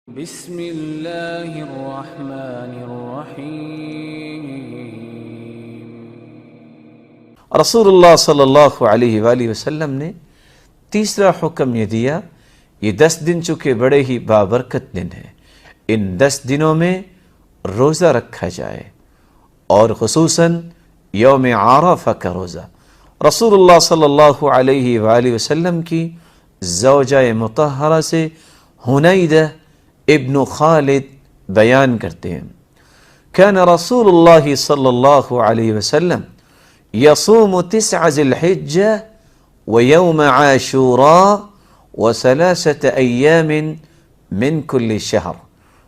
بسم اللہ الرحمن الرحیم۔ رسول اللہ صلی اللہ علیہ وآلہ وسلم نے تیسرا حکم یہ دیا، یہ 10 دن چونکہ بڑے ہی بابرکت دن ہیں، ان 10 دنوں میں روزہ رکھا جائے، اور خصوصاً یوم عرفہ کا روزہ۔ رسول اللہ صلی اللہ علیہ وآلہ وسلم کی زوجہ مطہرہ سے حنیدہ ابن خالد بیان کرتے ہیں، كان رسول اللہ صلی اللہ علیہ وسلم يصوم 9 ذی الحجہ ويوم عاشوراء و3 ایام من کل شہر۔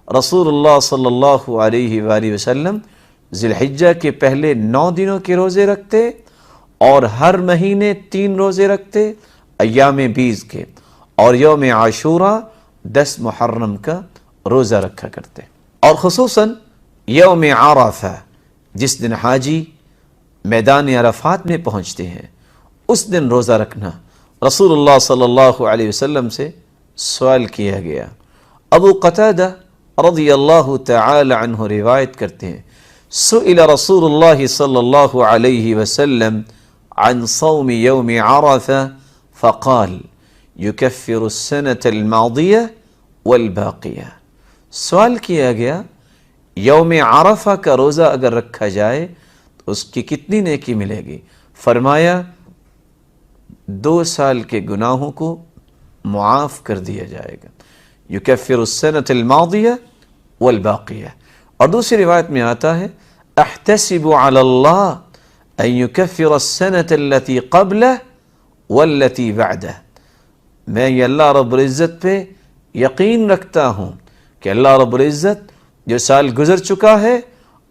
رسول اللہ صلی اللہ علیہ وآلہ وسلم ذی الحجہ کے پہلے 9 دنوں کے روزے رکھتے اور ہر مہینے 3 روزے رکھتے ایام 20 کے، اور یوم عاشوراء 10 محرم کا روزہ رکھا کرتے، اور خصوصاً یوم عرفہ جس دن حاجی میدان عرفات میں پہنچتے ہیں، اس دن روزہ رکھنا رسول اللہ صلی اللہ علیہ وسلم سے سوال کیا گیا۔ ابو قتادہ رضی اللہ تعالی عنہ روایت کرتے ہیں، سئل رسول اللہ صلی اللہ علیہ وسلم عن صوم یوم عرفہ فقال یکفر السنة الماضیہ والباقیہ۔ سوال کیا گیا یوم عرفہ کا روزہ اگر رکھا جائے تو اس کی کتنی نیکی ملے گی؟ فرمایا 2 سال کے گناہوں کو معاف کر دیا جائے گا، یکفر السنة الماضیہ والباقیہ۔ اور دوسری روایت میں آتا ہے، احتسب علی اللہ ان یکفر السنة التي قبلہ والتي بعدہ۔ میں یہ اللہ رب العزت پہ یقین رکھتا ہوں کہ اللہ رب العزت جو سال گزر چکا ہے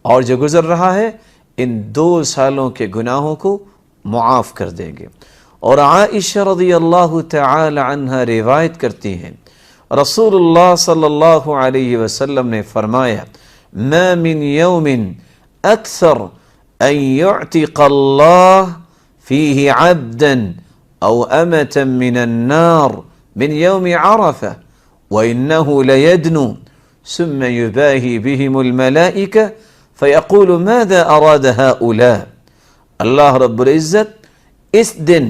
اور جو گزر رہا ہے، ان 2 سالوں کے گناہوں کو معاف کر دیں گے۔ اور عائشہ رضی اللہ تعالی عنہ روایت کرتی ہیں، رسول اللہ صلی اللہ علیہ وسلم نے فرمایا، ما من یوم اکثر ان یعتق اللہ فیہ عبدا او امتا من النار من یوم عرفہ وإنه ليدنو ثم يباهي بهم الملائكة فيقول ماذا أراد هؤلاء۔ اللہ رب العزت اس دن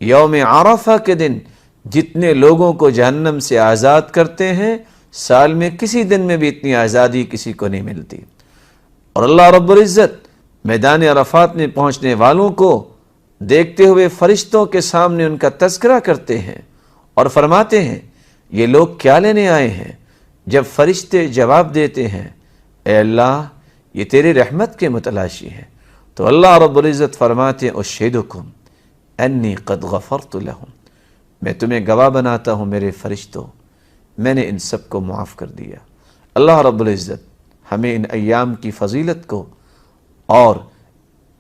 یوم عرفہ کے دن جتنے لوگوں کو جہنم سے آزاد کرتے ہیں، سال میں کسی دن میں بھی اتنی آزادی کسی کو نہیں ملتی۔ اور اللہ رب العزت میدان عرفات میں پہنچنے والوں کو دیکھتے ہوئے فرشتوں کے سامنے ان کا تذکرہ کرتے ہیں اور فرماتے ہیں، یہ لوگ کیا لینے آئے ہیں؟ جب فرشتے جواب دیتے ہیں، اے اللہ یہ تیری رحمت کے متلاشی ہیں، تو اللہ رب العزت فرماتے ہیں، اشہدکم انی قد غفرت لہم، میں تمہیں گواہ بناتا ہوں میرے فرشتوں، میں نے ان سب کو معاف کر دیا۔ اللہ رب العزت ہمیں ان ایام کی فضیلت کو اور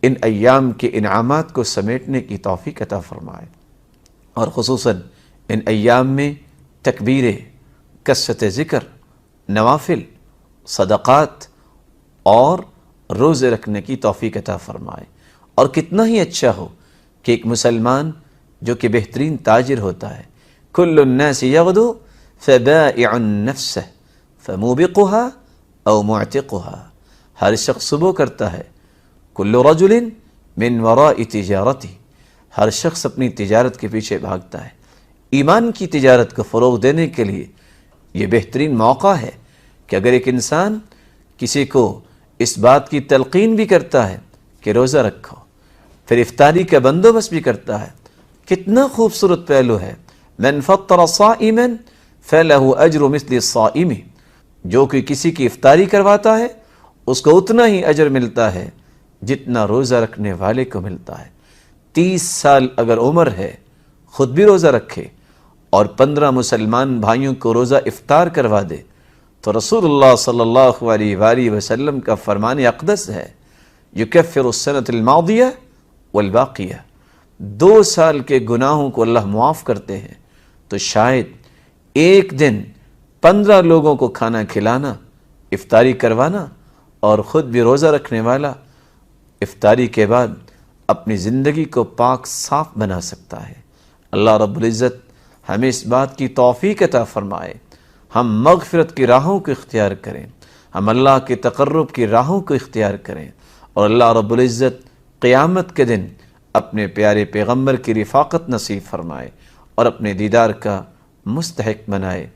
ان ایام کے انعامات کو سمیٹنے کی توفیق عطا فرمائے، اور خصوصاً ان ایام میں تکبیریں، کثرت ذکر، نوافل، صدقات اور روزے رکھنے کی توفیق عطا فرمائے۔ اور کتنا ہی اچھا ہو کہ ایک مسلمان جو کہ بہترین تاجر ہوتا ہے، کل الناس یغدو فبائع نفسہ فموبقها او معتقها، ہر شخص صبح کرتا ہے، کل رجل من وراء تجارتی، ہر شخص اپنی تجارت کے پیچھے بھاگتا ہے۔ ایمان کی تجارت کو فروغ دینے کے لیے یہ بہترین موقع ہے کہ اگر ایک انسان کسی کو اس بات کی تلقین بھی کرتا ہے کہ روزہ رکھو، پھر افطاری کا بندوبست بھی کرتا ہے، کتنا خوبصورت پہلو ہے۔ من فطر صائما فلہ اجر مثل الصائم، جو کہ کسی کی افطاری کرواتا ہے اس کو اتنا ہی اجر ملتا ہے جتنا روزہ رکھنے والے کو ملتا ہے۔ 30 سال اگر عمر ہے، خود بھی روزہ رکھے اور 15 مسلمان بھائیوں کو روزہ افطار کروا دے، تو رسول اللہ صلی اللہ علیہ وآلہ وسلم کا فرمان اقدس ہے، یکفر السنة الماضیہ والباقیہ، 2 سال کے گناہوں کو اللہ معاف کرتے ہیں۔ تو شاید ایک دن 15 لوگوں کو کھانا کھلانا، افطاری کروانا، اور خود بھی روزہ رکھنے والا افطاری کے بعد اپنی زندگی کو پاک صاف بنا سکتا ہے۔ اللہ رب العزت ہمیں اس بات کی توفیق عطا فرمائے۔ ہم مغفرت کی راہوں کو اختیار کریں، ہم اللہ کے تقرب کی راہوں کو اختیار کریں، اور اللہ رب العزت قیامت کے دن اپنے پیارے پیغمبر کی رفاقت نصیب فرمائے اور اپنے دیدار کا مستحق بنائے۔